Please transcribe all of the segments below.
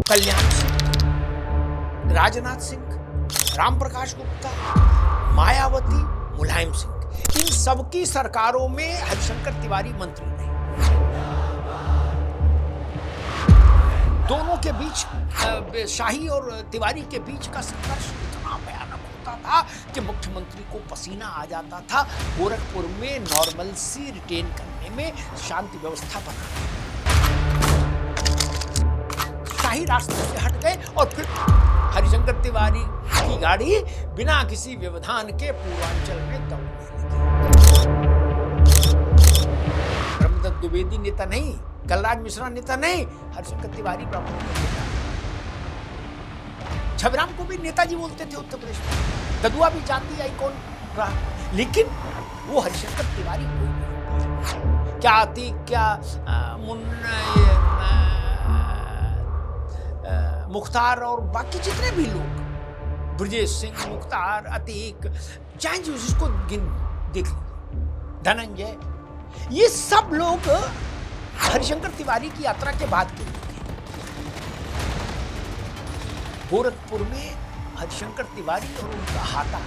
कल्याण सिंह, राजनाथ सिंह, रामप्रकाश गुप्ता, मायावती, मुलायम सिंह, इन सबकी सरकारों में हरिशंकर तिवारी मंत्री रहे। दोनों के बीच शाही और तिवारी के बीच का संघर्ष इतना भयानक होता था कि मुख्यमंत्री को पसीना आ जाता था गोरखपुर में नॉर्मलसी रिटेन करने में, शांति व्यवस्था बनाने। शाही रास्ते से हट गए और फिर हरिशंकर तिवारी की गाड़ी बिना किसी व्यवधान के पूर्वांचल में दौड़ने लगी। ब्रह्मदत्त द्विवेदी नेता नहीं, कलराज मिश्रा नेता नहीं, हरिशंकर तिवारी ब्राह्मणों का नेता। छबराम को भी नेताजी बोलते थे उत्तर प्रदेश में, ददुआ भी जाति आइकॉन रहा, लेकिन वो हरिशंकर तिवारी कोई नहीं। क्या अतीक, क्या मुन्ना, मुख्तार और बाकी जितने भी लोग, ब्रजेश सिंह, मुख्तार, अतीक, चाहे जिसको गिन देख लीजिए, धनंजय, ये सब लोग हरिशंकर तिवारी की यात्रा के बाद के लोग हैं। गोरखपुर में हरिशंकर तिवारी और उनका हाथा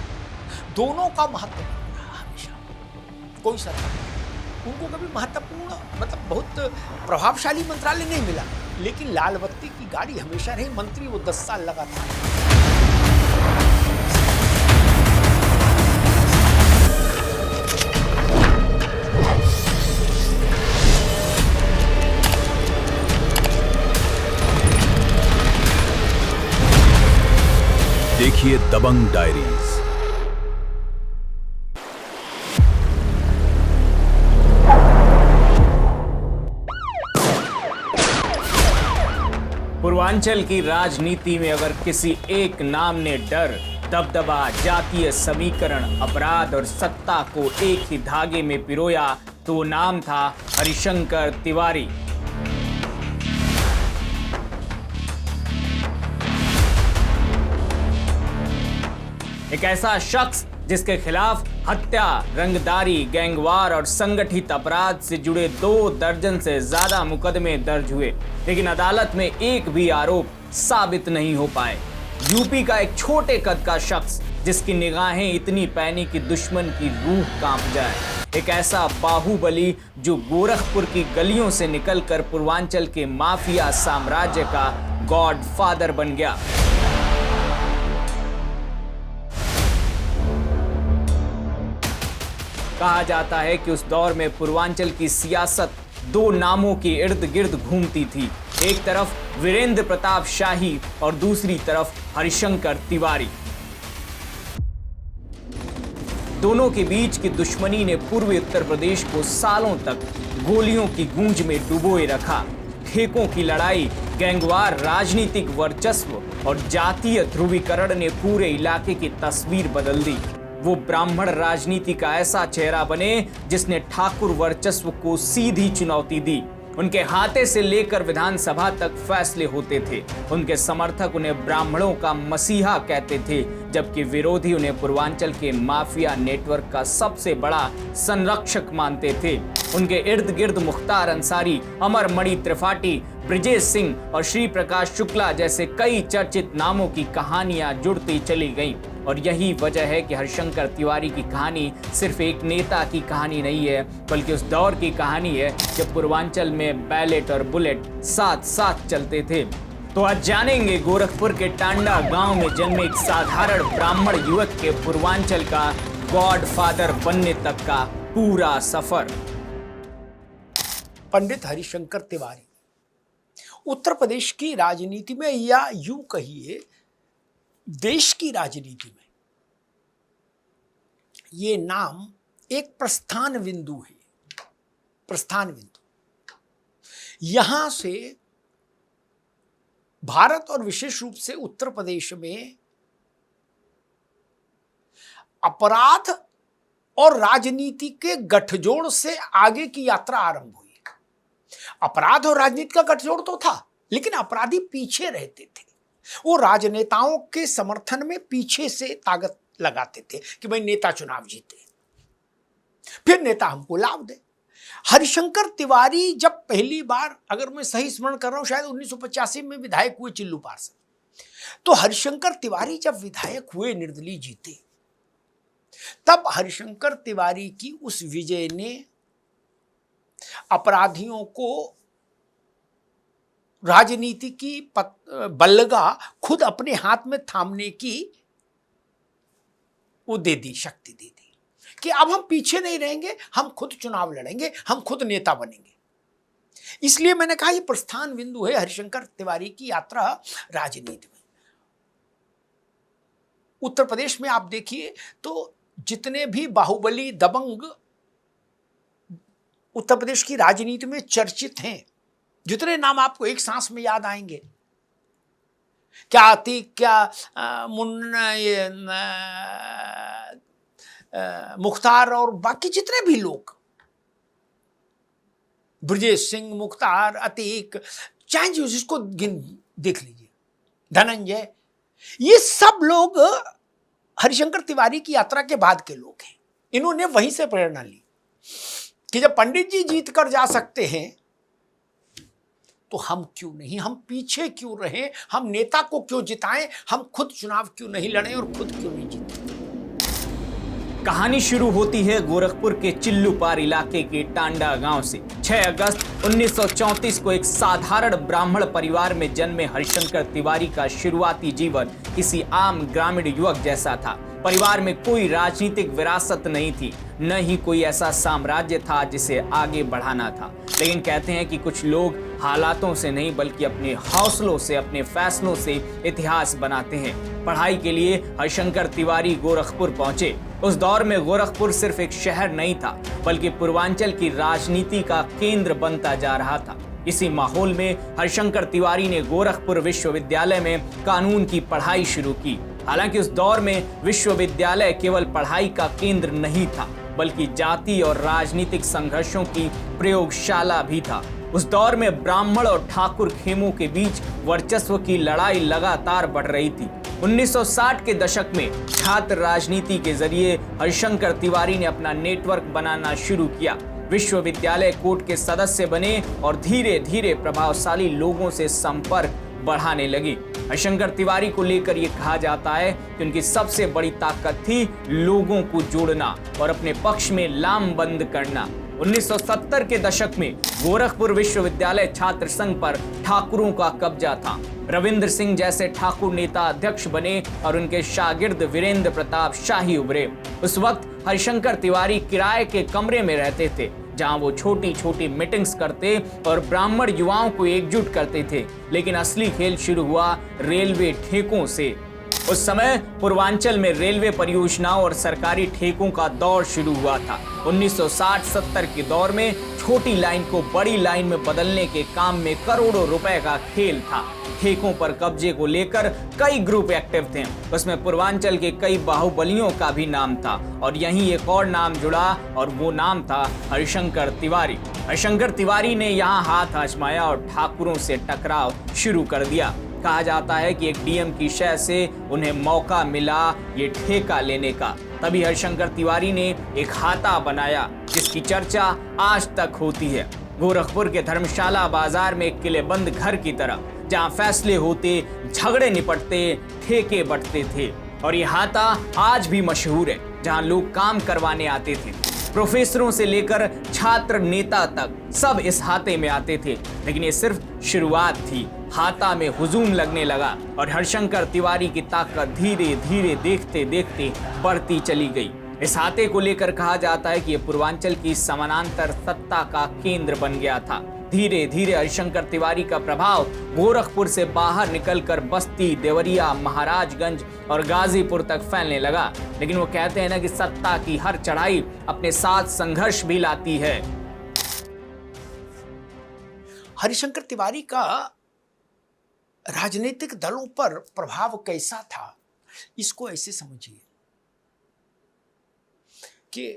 दोनों का महत्व बन रहा हमेशा। कोई सरकार उनको कभी महत्वपूर्ण, मतलब बहुत प्रभावशाली मंत्रालय नहीं मिला, लेकिन लाल बत्ती की गाड़ी हमेशा रही। मंत्री वो 10 साल लगातार। देखिए दबंग डायरीज। पूर्वांचल की राजनीति में अगर किसी एक नाम ने डर, दबदबा, जातीय समीकरण, अपराध और सत्ता को एक ही धागे में पिरोया तो वो नाम था हरिशंकर तिवारी। एक ऐसा शख्स जिसके खिलाफ हत्या, रंगदारी, गैंगवार और संगठित अपराध से जुड़े 2 दर्जन से ज्यादा मुकदमे दर्ज हुए, लेकिन अदालत में एक भी आरोप साबित नहीं हो पाए। यूपी का एक छोटे कद का शख्स जिसकी निगाहें इतनी पैनी कि दुश्मन की रूह कांप जाए। एक ऐसा बाहुबली जो गोरखपुर की गलियों से निकलकर पूर्वांचल के माफिया साम्राज्य का गॉडफादर बन गया। कहा जाता है कि उस दौर में पूर्वांचल की सियासत 2 नामों के इर्द गिर्द घूमती थी। एक तरफ वीरेंद्र प्रताप शाही और दूसरी तरफ हरिशंकर तिवारी। दोनों के बीच की दुश्मनी ने पूर्वी उत्तर प्रदेश को सालों तक गोलियों की गूंज में डुबोए रखा। ठेकों की लड़ाई, गैंगवार, राजनीतिक वर्चस्व और जातीय ध्रुवीकरण ने पूरे इलाके की तस्वीर बदल दी। वो ब्राह्मण राजनीति का ऐसा चेहरा बने जिसने ठाकुर वर्चस्व को सीधी चुनौती दी। उनके हाथे से लेकर विधानसभा तक फैसले होते थे। उनके समर्थक उन्हें ब्राह्मणों का मसीहा कहते थे, जबकि विरोधी उन्हें पूर्वांचल के माफिया नेटवर्क का सबसे बड़ा संरक्षक मानते थे। उनके इर्द गिर्द मुख्तार अंसारी, अमरमणि त्रिपाठी, ब्रजेश सिंह और श्री प्रकाश शुक्ला जैसे कई चर्चित नामों की कहानियां जुड़ती चली गईं। और यही वजह है कि हरिशंकर तिवारी की कहानी सिर्फ एक नेता की कहानी नहीं है, बल्कि उस दौर की कहानी है जब पूर्वांचल में बैलेट और बुलेट साथ साथ चलते थे। तो आज जानेंगे गोरखपुर के टांडा गांव में जन्मे एक साधारण ब्राह्मण युवक के पूर्वांचल का गॉडफादर बनने तक का पूरा सफर। पंडित हरिशंकर तिवारी उत्तर प्रदेश की राजनीति में, या यूं कहिए देश की राजनीति में, ये नाम एक प्रस्थान बिंदु है। प्रस्थान बिंदु, यहां से भारत और विशेष रूप से उत्तर प्रदेश में अपराध और राजनीति के गठजोड़ से आगे की यात्रा आरंभ हुई। अपराध और राजनीति का गठजोड़ तो था, लेकिन अपराधी पीछे रहते थे। वो राजनेताओं के समर्थन में पीछे से ताकत लगाते थे कि भाई नेता चुनाव जीते, फिर नेता हमको लाभ दे। हरिशंकर तिवारी जब पहली बार, अगर मैं सही स्मरण कर रहा हूं, शायद 1985 में विधायक हुए चिल्लू पार से, तो हरिशंकर तिवारी जब विधायक हुए, निर्दलीय जीते, तब हरिशंकर तिवारी की उस विजय ने अपराधियों को राजनीति की बल्लगा खुद अपने हाथ में थामने की वो दे दी, शक्ति दे दी कि अब हम पीछे नहीं रहेंगे, हम खुद चुनाव लड़ेंगे, हम खुद नेता बनेंगे। इसलिए मैंने कहा, यह प्रस्थान बिंदु है हरिशंकर तिवारी की यात्रा राजनीति में। उत्तर प्रदेश में आप देखिए तो जितने भी बाहुबली, दबंग उत्तर प्रदेश की राजनीति में चर्चित हैं, जितने नाम आपको एक सांस में याद आएंगे, क्या अतीक, क्या मुन्ना, ये मुख्तार और बाकी जितने भी लोग, ब्रजेश सिंह, मुख्तार, अतीक, चाहे जिसको देख लीजिए, धनंजय, ये सब लोग हरिशंकर तिवारी की यात्रा के बाद के लोग हैं। इन्होंने वहीं से प्रेरणा ली कि जब पंडित जी जीत कर जा सकते हैं तो हम क्यों नहीं, हम पीछे क्यों रहें, हम नेता को क्यों जिताएं, हम खुद चुनाव क्यों नहीं लड़ें और खुद क्यों नहीं जीतें। कहानी शुरू होती है गोरखपुर के चिल्लूपार इलाके के टांडा गांव से। 6 अगस्त 1934 को एक साधारण ब्राह्मण परिवार में जन्मे हरिशंकर तिवारी का शुरुआती जीवन किसी आम ग्रामीण युवक जैसा था। परिवार में कोई राजनीतिक विरासत नहीं थी, न ही कोई ऐसा साम्राज्य था जिसे आगे बढ़ाना था। लेकिन कहते हैं कि कुछ लोग हालातों से नहीं बल्कि अपने हौसलों से, अपने फैसलों से इतिहास बनाते हैं। पढ़ाई के लिए हरिशंकर तिवारी गोरखपुर पहुंचे। उस दौर में गोरखपुर सिर्फ एक शहर नहीं था बल्कि पूर्वांचल की राजनीति का केंद्र बनता जा रहा था। इसी माहौल में हरिशंकर तिवारी ने गोरखपुर विश्वविद्यालय में कानून की पढ़ाई शुरू की। हालांकि उस दौर में विश्वविद्यालय केवल पढ़ाई का केंद्र नहीं था बल्कि जाति और राजनीतिक संघर्षों की प्रयोगशाला भी था। उस दौर में ब्राह्मण और ठाकुर खेमों के बीच वर्चस्व की लड़ाई लगातार बढ़ रही थी। 1960 के दशक में छात्र राजनीति के जरिए हरिशंकर तिवारी ने अपना नेटवर्क बनाना शुरू किया। विश्वविद्यालय कोर्ट के सदस्य बने और धीरे धीरे प्रभावशाली लोगों से संपर्क बढ़ाने लगी। हरिशंकर तिवारी को लेकर यह कहा जाता है कि उनकी सबसे बड़ी ताकत थी लोगों को जोड़ना और अपने पक्ष में लामबंद करना। 1970 के दशक में गोरखपुर विश्वविद्यालय छात्र संघ पर ठाकुरों का कब्जा था। रविंद्र सिंह जैसे ठाकुर नेता अध्यक्ष बने और उनके शागिर्द वीरेंद्र प्रताप शाही उभरे। उस वक्त हरिशंकर तिवारी किराए के कमरे में रहते थे जहां वो छोटी छोटी मीटिंग्स करते और ब्राह्मण युवाओं को एकजुट करते थे। लेकिन असली खेल शुरू हुआ रेलवे ठेकों से। उस समय पूर्वांचल में रेलवे परियोजनाओं और सरकारी ठेकों का दौर शुरू हुआ था। 1960-70 के दौर में छोटी लाइन को बड़ी लाइन में बदलने के काम में करोड़ों रुपए का खेल था। ठेकों पर कब्जे को लेकर कई ग्रुप एक्टिव थे। उसमें पूर्वांचल के कई बाहुबलियों का भी नाम था और यहीं एक और नाम जुड़ा और वो नाम था हरिशंकर तिवारी। हरिशंकर तिवारी ने यहाँ हाथ आजमाया और ठाकुरों से टकराव शुरू कर दिया। कहा जाता है कि एक डीएम की शय से उन्हें मौका मिला ये ठेका लेने का। तभी हरिशंकर तिवारी ने एक हाता बनाया जिसकी चर्चा आज तक होती है। गोरखपुर के धर्मशाला बाजार में एक किलेबंद घर की तरह जहां फैसले होते, झगड़े निपटते, ठेके बंटते थे। और ये हाता आज भी मशहूर है जहां लोग काम करवाने आते थे। प्रोफेसरों से लेकर छात्र नेता तक सब इस हाते में आते थे। लेकिन ये सिर्फ शुरुआत थी। हाता में हुजूम लगने लगा और हरिशंकर तिवारी की ताकत धीरे धीरे देखते देखते बढ़ती चली गई। इस हाते को लेकर कहा जाता है कि यह पूर्वांचल की समानांतर सत्ता का केंद्र बन गया था। धीरे धीरे हरिशंकर तिवारी का प्रभाव गोरखपुर से बाहर निकलकर बस्ती, देवरिया, महाराजगंज और गाजीपुर तक फैलने लगा। लेकिन वो कहते हैं ना कि सत्ता की हर चढ़ाई अपने साथ संघर्ष भी लाती है। हरिशंकर तिवारी का राजनीतिक दलों पर प्रभाव कैसा था, इसको ऐसे समझिए कि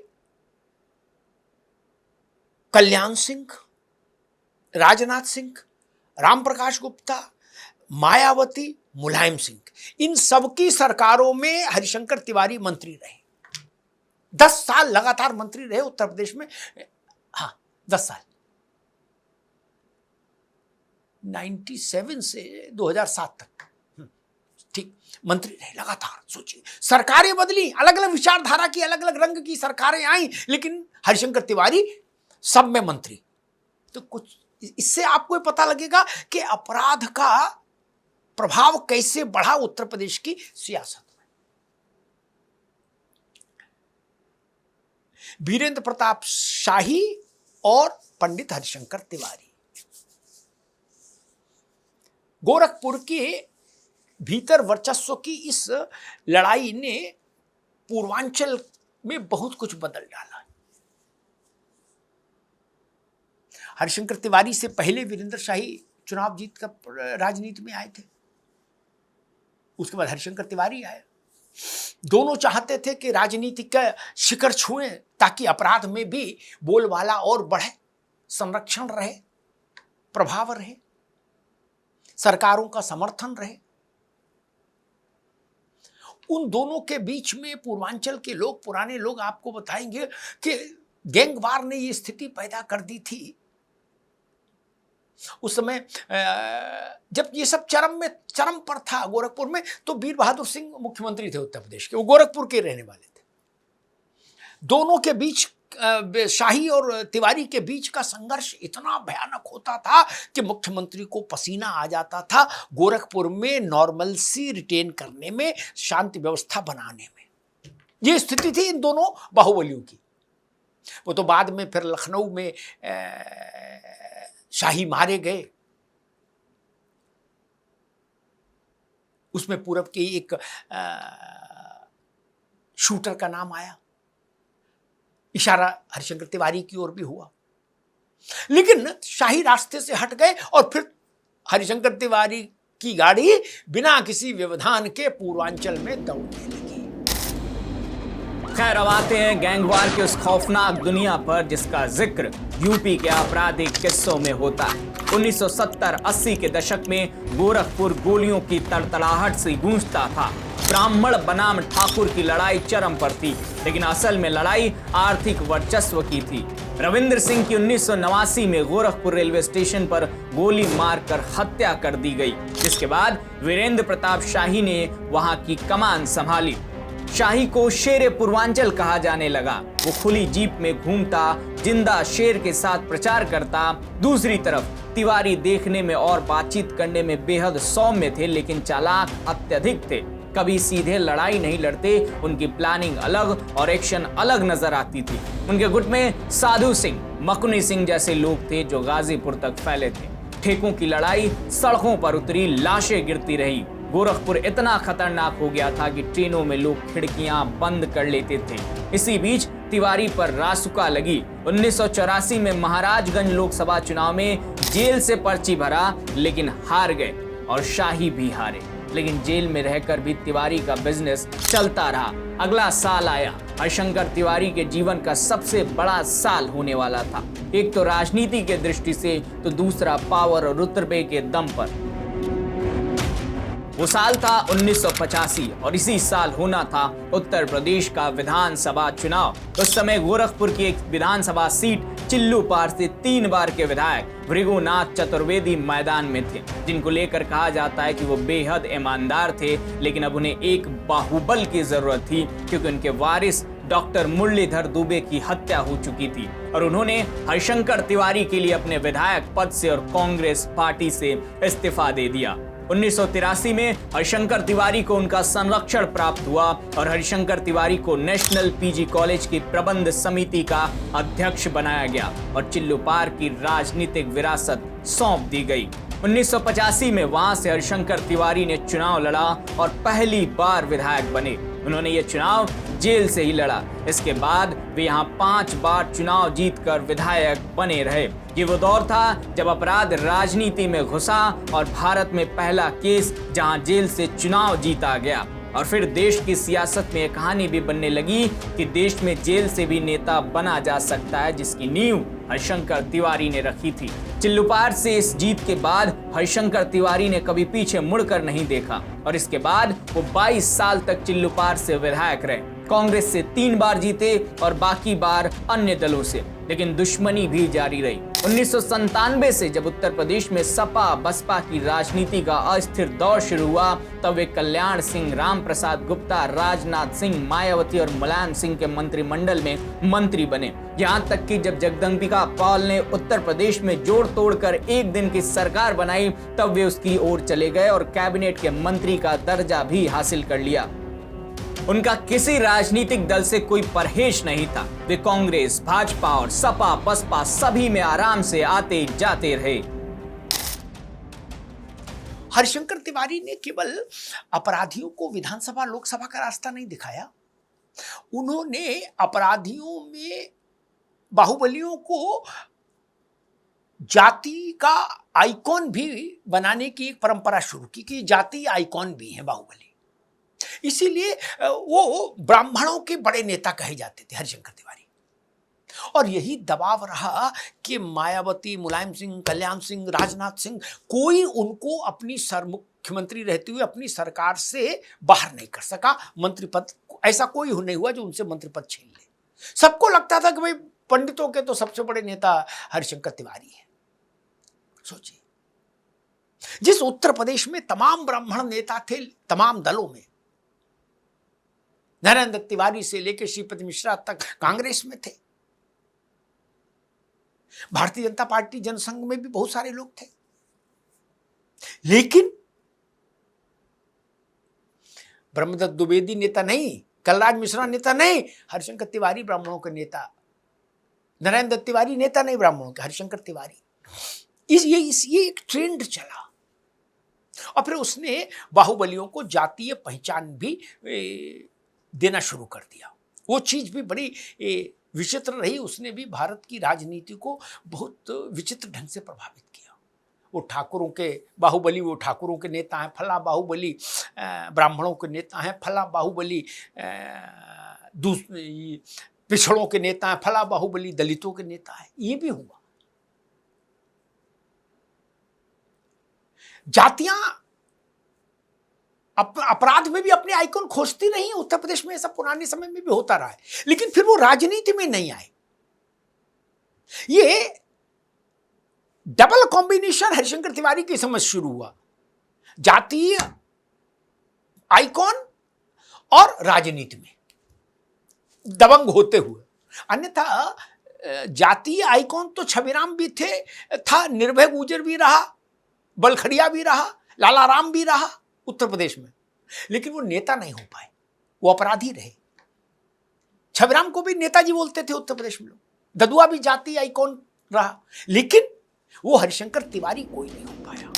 कल्याण सिंह, राजनाथ सिंह, रामप्रकाश गुप्ता, मायावती, मुलायम सिंह, इन सबकी सरकारों में हरिशंकर तिवारी मंत्री रहे। 10 साल लगातार मंत्री रहे उत्तर प्रदेश में। हाँ, 10 साल, 97 से 2007 तक ठीक मंत्री रहे लगातार। सोचिए, सरकारें बदली, अलग अलग विचारधारा की, अलग अलग रंग की सरकारें आई, लेकिन हरिशंकर तिवारी सब में मंत्री। तो कुछ इससे आपको पता लगेगा कि अपराध का प्रभाव कैसे बढ़ा उत्तर प्रदेश की सियासत में। वीरेंद्र प्रताप शाही और पंडित हरिशंकर तिवारी, गोरखपुर के भीतर वर्चस्व की इस लड़ाई ने पूर्वांचल में बहुत कुछ बदल डाला। हरिशंकर तिवारी से पहले वीरेंद्र शाही चुनाव जीत कर राजनीति में आए थे, उसके बाद हरिशंकर तिवारी आए। दोनों चाहते थे कि राजनीति का शिखर छुएं ताकि अपराध में भी बोलबाला और बढ़े, संरक्षण रहे, प्रभाव रहे, सरकारों का समर्थन रहे। उन दोनों के बीच में पूर्वांचल के लोग, पुराने लोग आपको बताएंगे कि गैंगवार ने ये स्थिति पैदा कर दी थी। उस समय जब ये सब चरम पर था गोरखपुर में, तो वीर बहादुर सिंह मुख्यमंत्री थे उत्तर प्रदेश के, वो गोरखपुर के रहने वाले थे। दोनों के बीच, शाही और तिवारी के बीच का संघर्ष इतना भयानक होता था कि मुख्यमंत्री को पसीना आ जाता था गोरखपुर में नॉर्मलसी रिटेन करने में, शांति व्यवस्था बनाने में। ये स्थिति थी इन दोनों बाहुबलियों की। वो तो बाद में फिर लखनऊ में शाही मारे गए, उसमें पूरब के एक शूटर का नाम आया, इशारा हरिशंकर तिवारी की ओर भी हुआ। लेकिन शाही रास्ते से हट गए और फिर हरिशंकर तिवारी की गाड़ी बिना किसी व्यवधान के पूर्वांचल में दौड़ने लगी। खैर, अब आते हैं गैंगवार की उस खौफनाक दुनिया पर जिसका जिक्र यूपी के आपराधिक किस्सों में होता है। 1970-80 के दशक में गोरखपुर गोलियों की तड़तड़ाहट से गूंजता था। ब्राह्मण बनाम ठाकुर की लड़ाई चरम पर थी, लेकिन असल में लड़ाई आर्थिक वर्चस्व की थी। रविंद्र सिंह की 1989 में गोरखपुर रेलवे स्टेशन पर गोली मारकर हत्या कर दी गई, जिसके बाद वीरेंद्र प्रताप शाही ने वहां की कमान संभाली। शाही को शेरे पूर्वांचल कहा जाने लगा। वो खुली जीप में घूमता, जिंदा शेर के साथ प्रचार करता। दूसरी तरफ तिवारी देखने में और बातचीत करने में बेहद सौम्य थे, लेकिन चालाक अत्यधिक थे। कभी सीधे लड़ाई नहीं लड़ते, उनकी प्लानिंग अलग और एक्शन अलग नजर आती थी। उनके गुट में साधु सिंह, मकुनी सिंह जैसे लोग थे जो गाजीपुर तक फैले थे। ठेकों की लड़ाई सड़कों पर उतरी, लाशें गिरती रही। गोरखपुर इतना खतरनाक हो गया था कि ट्रेनों में लोग खिड़कियां बंद कर लेते थे। इसी बीच तिवारी पर रासुका लगी। 1984 में महाराजगंज लोकसभा चुनाव में जेल से पर्ची भरा, लेकिन हार गए और शाही भी हारे। लेकिन जेल में रहकर भी तिवारी का बिजनेस चलता रहा। अगला साल आया, हरिशंकर तिवारी के जीवन का सबसे बड़ा साल होने वाला था। एक तो राजनीति के दृष्टि से, तो दूसरा पावर और रुतबे के दम पर। वो साल था 1985 और इसी साल होना था उत्तर प्रदेश का विधानसभा चुनाव। उस समय गोरखपुर की एक विधानसभा सीट चिल्लूपार से 3 बार के विधायक भृगुनाथ चतुर्वेदी मैदान में थे, जिनको लेकर कहा जाता है कि वो बेहद ईमानदार थे। लेकिन अब उन्हें एक बाहुबल की जरूरत थी, क्योंकि उनके वारिस डॉक्टर मुरलीधर दुबे की हत्या हो चुकी थी और उन्होंने हरिशंकर तिवारी के लिए अपने विधायक पद से और कांग्रेस पार्टी से इस्तीफा दे दिया। 1983 में हरिशंकर तिवारी को उनका संरक्षण प्राप्त हुआ और हरिशंकर तिवारी को नेशनल पीजी कॉलेज की प्रबंध समिति का अध्यक्ष बनाया गया और चिल्लूपार की राजनीतिक विरासत सौंप दी गई। 1985 में वहां से हरिशंकर तिवारी ने चुनाव लड़ा और पहली बार विधायक बने। उन्होंने ये चुनाव जेल से ही लड़ा। इसके बाद वे यहाँ 5 बार चुनाव जीतकर विधायक बने रहे। ये वो दौर था जब अपराध राजनीति में घुसा और भारत में पहला केस जहां जेल से चुनाव जीता गया। और फिर देश की सियासत में एक कहानी भी बनने लगी कि देश में जेल से भी नेता बना जा सकता है, जिसकी नींव हरिशंकर तिवारी ने रखी थी। चिल्लूपार से इस जीत के बाद हरिशंकर तिवारी ने कभी पीछे मुड़कर नहीं देखा और इसके बाद वो 22 साल तक चिल्लूपार से विधायक रहे। कांग्रेस से 3 बार जीते और बाकी बार अन्य दलों से, लेकिन दुश्मनी भी जारी रही। 1997 से जब उत्तर प्रदेश में सपा बसपा की राजनीति का अस्थिर दौर शुरू हुआ, तब वे कल्याण सिंह, राम प्रसाद गुप्ता, राजनाथ सिंह, मायावती और मुलायम सिंह के मंत्रिमंडल में मंत्री बने। यहां तक कि जब जगदम्बिका पाल ने उत्तर प्रदेश में जोड़ तोड़कर एक दिन की सरकार बनाई, तब वे उसकी ओर चले गए और कैबिनेट के मंत्री का दर्जा भी हासिल कर लिया। उनका किसी राजनीतिक दल से कोई परहेज नहीं था। वे कांग्रेस, भाजपा और सपा बसपा सभी में आराम से आते जाते रहे। हरिशंकर तिवारी ने केवल अपराधियों को विधानसभा लोकसभा का रास्ता नहीं दिखाया, उन्होंने अपराधियों में बाहुबलियों को जाति का आइकॉन भी बनाने की एक परंपरा शुरू की कि जाति आइकॉन भी है बाहुबली। इसीलिए वो ब्राह्मणों के बड़े नेता कहे जाते थे हरिशंकर तिवारी। और यही दबाव रहा कि मायावती, मुलायम सिंह, कल्याण सिंह, राजनाथ सिंह, कोई उनको अपनी मुख्यमंत्री रहते हुए अपनी सरकार से बाहर नहीं कर सका। मंत्री पद ऐसा कोई नहीं हुआ जो उनसे मंत्री पद छीन ले। सबको लगता था कि भाई पंडितों के तो सबसे बड़े नेता हरिशंकर तिवारी है। सोचिए, जिस उत्तर प्रदेश में तमाम ब्राह्मण नेता थे, तमाम दलों में, नरेंद्र तिवारी से लेकर श्रीपति मिश्रा तक कांग्रेस में थे, भारतीय जनता पार्टी जनसंघ में भी बहुत सारे लोग थे, लेकिन ब्रह्मदत्त द्विवेदी नेता नहीं, कलराज मिश्रा नेता नहीं, हरिशंकर तिवारी ब्राह्मणों के नेता, नरेंद्र तिवारी नेता नहीं ब्राह्मणों के, हरिशंकर तिवारी। ये एक ट्रेंड चला और फिर उसने बाहुबलियों को जातीय पहचान भी देना शुरू कर दिया। वो चीज भी बड़ी विचित्र रही, उसने भी भारत की राजनीति को बहुत विचित्र ढंग से प्रभावित किया। वो ठाकुरों के बाहुबली, वो ठाकुरों के नेता हैं, फला बाहुबली ब्राह्मणों के नेता हैं, फला बाहुबली पिछड़ों के नेता हैं, फला बाहुबली दलितों के नेता हैं। ये भी हुआ। जातियां अपराध में भी अपने आइकॉन खोजती रही। उत्तर प्रदेश में ऐसा पुराने समय में भी होता रहा है, लेकिन फिर वो राजनीति में नहीं आए। ये डबल कॉम्बिनेशन हरिशंकर तिवारी की समझ शुरू हुआ, जातीय आइकॉन और राजनीति में दबंग होते हुए। अन्यथा जातीय आइकॉन तो छविराम भी था, निर्भय गुर्जर भी रहा, बलखड़िया भी रहा, लाला राम भी रहा उत्तर प्रदेश में, लेकिन वो नेता नहीं हो पाए, वो अपराधी रहे। छविराम को भी नेताजी बोलते थे उत्तर प्रदेश में लोग, ददुआ भी जाति आइकॉन रहा, लेकिन वो हरिशंकर तिवारी कोई नहीं हो पाया।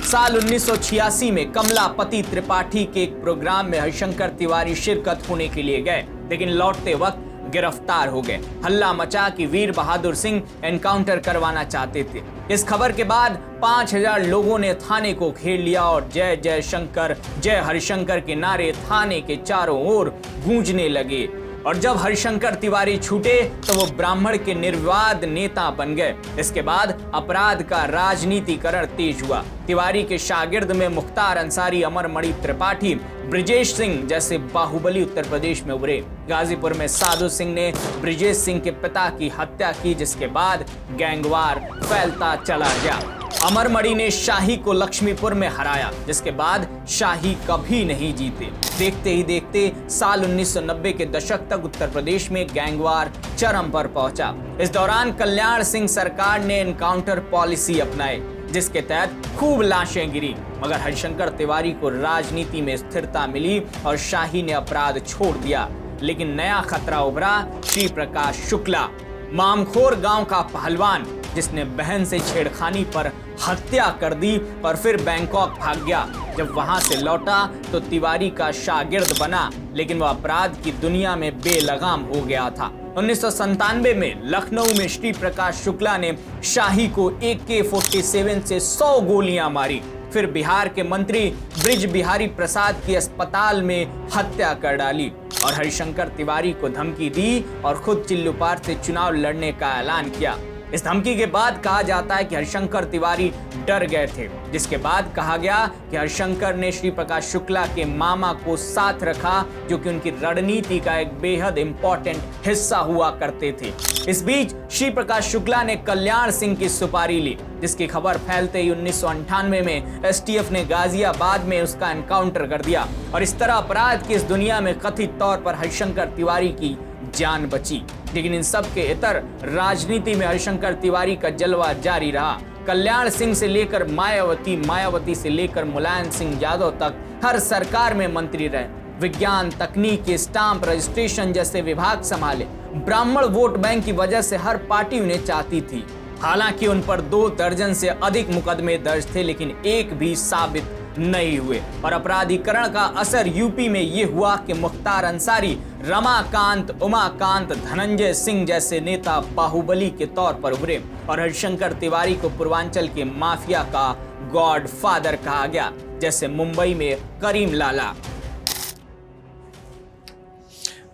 साल 1986 में कमलापति त्रिपाठी के एक प्रोग्राम में हरिशंकर तिवारी शिरकत होने के लिए गए, लेकिन लौटते वक्त गिरफ्तार हो गए। हल्ला मचा कि वीर बहादुर सिंह एनकाउंटर करवाना चाहते थे। इस खबर के बाद 5000 लोगों ने थाने को घेर लिया और जय जय शंकर, जय हरिशंकर के नारे थाने के चारों ओर गूंजने लगे। और जब हरिशंकर तिवारी छूटे तो वो ब्राह्मण के निर्विवाद नेता बन गए। इसके बाद अपराध का राजनीतिकरण तेज हुआ। तिवारी के शागिर्द में मुख्तार अंसारी, अमरमणि त्रिपाठी, ब्रिजेश सिंह जैसे बाहुबली उत्तर प्रदेश में उभरे। गाजीपुर में साधु सिंह ने ब्रिजेश सिंह के पिता की हत्या की, जिसके बाद गैंगवार फैलता चला गया। अमरमणि ने शाही को लक्ष्मीपुर में हराया, जिसके बाद शाही कभी नहीं जीते। देखते ही देखते साल 1990 के दशक तक उत्तर प्रदेश में गैंगवार चरम पर पहुंचा। इस दौरान कल्याण सिंह सरकार ने एनकाउंटर पॉलिसी अपनाई, जिसके तहत खूब लाशें गिरी, मगर हरिशंकर तिवारी को राजनीति में स्थिरता मिली और शाही ने अपराध छोड़ दिया। लेकिन नया खतरा उभरा, श्री प्रकाश शुक्ला, मामखोर गांव का पहलवान, जिसने बहन से छेड़खानी पर हत्या कर दी और फिर बैंकॉक भाग गया। जब वहां से लौटा तो तिवारी का शागिर्द बना, लेकिन वह अपराध की दुनिया में बेलगाम हो गया था। 1997 में लखनऊ में श्री प्रकाश शुक्ला ने शाही को AK-47 से 100 गोलियां मारी। फिर बिहार के मंत्री ब्रिज बिहारी प्रसाद की अस्पताल में हत्या कर डाली और हरिशंकर तिवारी को धमकी दी और खुद चिल्लूपार से चुनाव लड़ने का ऐलान किया। इस धमकी के बाद कहा जाता है कि हरिशंकर तिवारी डर गए थे, जिसके बाद कहा गया कि हरिशंकर ने श्री प्रकाश शुक्ला के मामा को साथ रखा, जो कि उनकी रणनीति का एक बेहद इंपॉर्टेंट हिस्सा हुआ करते थे। इस बीच श्री प्रकाश शुक्ला ने कल्याण सिंह की सुपारी ली, जिसकी खबर फैलते ही 1998 में एसटीएफ ने गाजियाबाद में उसका एनकाउंटर कर दिया और इस तरह अपराध की इस दुनिया में कथित तौर पर हरिशंकर तिवारी की जान बची। लेकिन इन सब के इतर राजनीति में हरिशंकर तिवारी का जलवा जारी रहा। कल्याण सिंह से लेकर मायावती, मायावती से लेकर मुलायम सिंह यादव तक हर सरकार में मंत्री रहे। विज्ञान, तकनीक, स्टाम्प रजिस्ट्रेशन जैसे विभाग संभाले। ब्राह्मण वोट बैंक की वजह से हर पार्टी उन्हें चाहती थी। हालांकि उन पर 2 दर्जन से अधिक मुकदमे दर्ज थे, लेकिन एक भी साबित नहीं हुए। और अपराधीकरण का असर यूपी में ये हुआ कि मुख्तार अंसारी, रमाकांत, उमाकांत, धनंजय सिंह जैसे नेता बाहुबली के तौर पर उभरे और हरिशंकर तिवारी को पूर्वांचल के माफिया का गॉड फादर कहा गया, जैसे मुंबई में करीम लाला।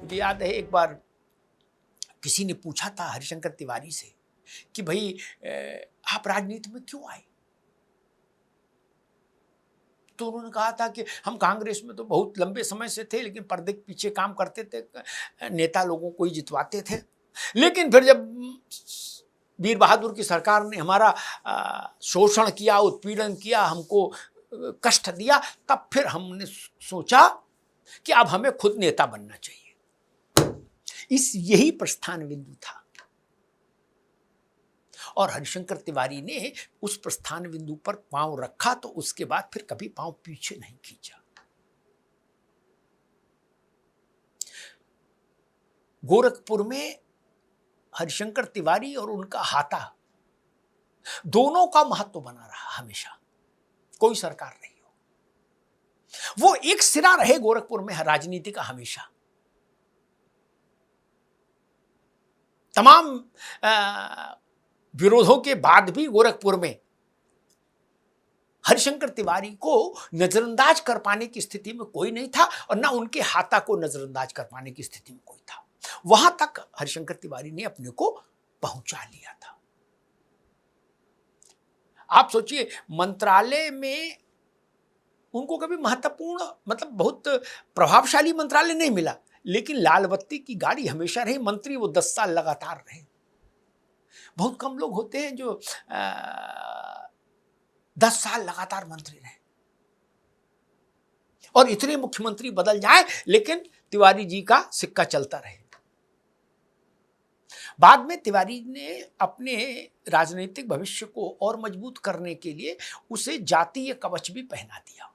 मुझे याद है एक बार किसी ने पूछा था हरिशंकर तिवारी से कि भाई आप राजनीति में क्यों आए? तो उन्होंने कहा था कि हम कांग्रेस में तो बहुत लंबे समय से थे, लेकिन पर्दे के पीछे काम करते थे, नेता लोगों को ही जितवाते थे। लेकिन फिर जब वीर बहादुर की सरकार ने हमारा शोषण किया, उत्पीड़न किया, हमको कष्ट दिया, तब फिर हमने सोचा कि अब हमें खुद नेता बनना चाहिए। यही प्रस्थान बिंदु था और हरिशंकर तिवारी ने उस प्रस्थान बिंदु पर पांव रखा, तो उसके बाद फिर कभी पांव पीछे नहीं खींचा। गोरखपुर में हरिशंकर तिवारी और उनका हाथा दोनों का महत्व बना रहा हमेशा, कोई सरकार नहीं हो। वो एक सिरा रहे गोरखपुर में राजनीति का हमेशा। तमाम विरोधों के बाद भी गोरखपुर में हरिशंकर तिवारी को नजरअंदाज कर पाने की स्थिति में कोई नहीं था और ना उनके हाथा को नजरअंदाज कर पाने की स्थिति में कोई था। वहां तक हरिशंकर तिवारी ने अपने को पहुंचा लिया था। आप सोचिए, मंत्रालय में उनको कभी महत्वपूर्ण, मतलब बहुत प्रभावशाली मंत्रालय नहीं मिला, लेकिन लाल बत्ती की गाड़ी हमेशा रही। मंत्री वो 10 साल लगातार रहे। बहुत कम लोग होते हैं जो 10 साल लगातार मंत्री रहे और इतने मुख्यमंत्री बदल जाए, लेकिन तिवारी जी का सिक्का चलता रहे। बाद में तिवारी ने अपने राजनीतिक भविष्य को और मजबूत करने के लिए उसे जातीय कवच भी पहना दिया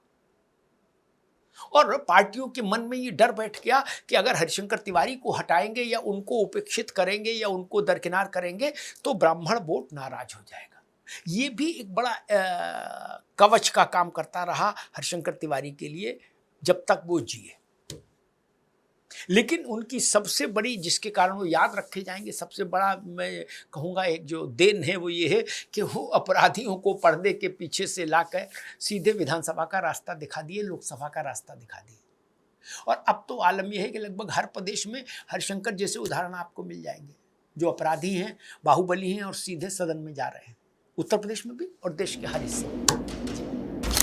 और पार्टियों के मन में ये डर बैठ गया कि अगर हरिशंकर तिवारी को हटाएंगे या उनको उपेक्षित करेंगे या उनको दरकिनार करेंगे तो ब्राह्मण वोट नाराज हो जाएगा। ये भी एक बड़ा कवच का काम करता रहा हरिशंकर तिवारी के लिए जब तक वो जिए। लेकिन उनकी सबसे बड़ी, जिसके कारण वो याद रखे जाएंगे, सबसे बड़ा मैं कहूँगा एक जो देन है वो ये है कि वो अपराधियों को पर्दे के पीछे से लाकर सीधे विधानसभा का रास्ता दिखा दिए, लोकसभा का रास्ता दिखा दिए। और अब तो आलम यह है कि लगभग हर प्रदेश में हरिशंकर जैसे उदाहरण आपको मिल जाएंगे जो अपराधी हैं, बाहुबली हैं और सीधे सदन में जा रहे हैं, उत्तर प्रदेश में भी और देश के हर हिस्से।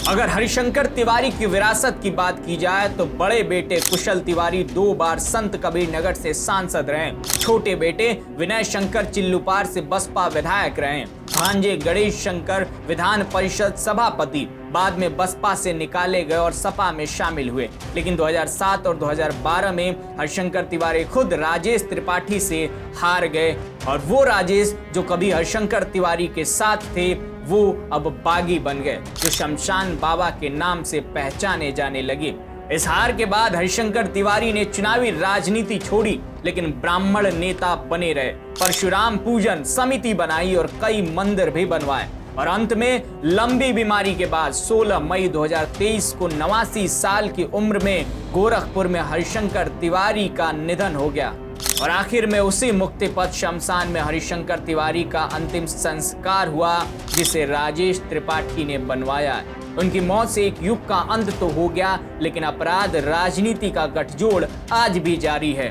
अगर हरिशंकर तिवारी की विरासत की बात की जाए तो बड़े बेटे कुशल तिवारी 2 बार संत कबीर नगर से सांसद रहे। छोटे बेटे विनय शंकर चिल्लूपार से बसपा विधायक रहे। भांजे गणेश शंकर विधान परिषद सभापति बाद में बसपा से निकाले गए और सपा में शामिल हुए। लेकिन 2007 और 2012 में हरिशंकर तिवारी खुद राजेश त्रिपाठी से हार गए और वो राजेश जो कभी हरिशंकर तिवारी के साथ थे वो अब बागी बन गए, जो शमशान बाबा के नाम से पहचाने जाने लगे। इस हार के बाद हरिशंकर तिवारी ने चुनावी राजनीति छोड़ी, लेकिन ब्राह्मण नेता बने रहे। परशुराम पूजन समिति बनाई और कई मंदिर भी बनवाए और अंत में लंबी बीमारी के बाद 16 मई 2023 को 89 साल की उम्र में गोरखपुर में हरिशंकर तिवारी का निधन हो गया। और आखिर में उसी मुक्ति पथ शमशान में हरिशंकर तिवारी का अंतिम संस्कार हुआ, जिसे राजेश त्रिपाठी ने बनवाया। उनकी मौत से एक युग का अंत तो हो गया, लेकिन अपराध राजनीति का गठजोड़ आज भी जारी है।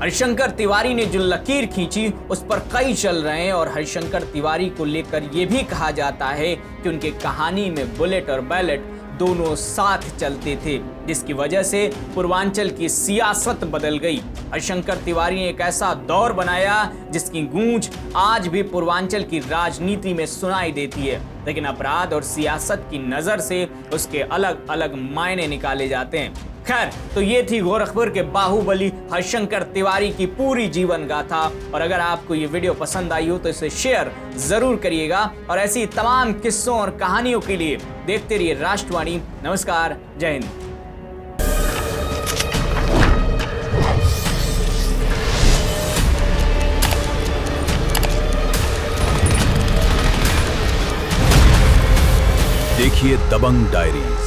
हरिशंकर तिवारी ने जो लकीर खींची उस पर कई चल रहे हैं और हरिशंकर तिवारी को लेकर यह भी कहा जाता है कि उनके कहानी में बुलेट और बैलेट दोनों साथ चलते थे, जिसकी वजह से पूर्वांचल की सियासत बदल गई। हरिशंकर तिवारी ने एक ऐसा दौर बनाया जिसकी गूंज आज भी पूर्वांचल की राजनीति में सुनाई देती है, लेकिन अपराध और सियासत की नजर से उसके अलग अलग मायने निकाले जाते हैं। खैर, तो ये थी गोरखपुर के बाहुबली हरिशंकर तिवारी की पूरी जीवन गाथा। और अगर आपको ये वीडियो पसंद आई हो तो इसे शेयर जरूर करिएगा और ऐसी तमाम किस्सों और कहानियों के लिए देखते रहिए राष्ट्रवाणी। नमस्कार, जय हिंद। देखिए दबंग डायरीज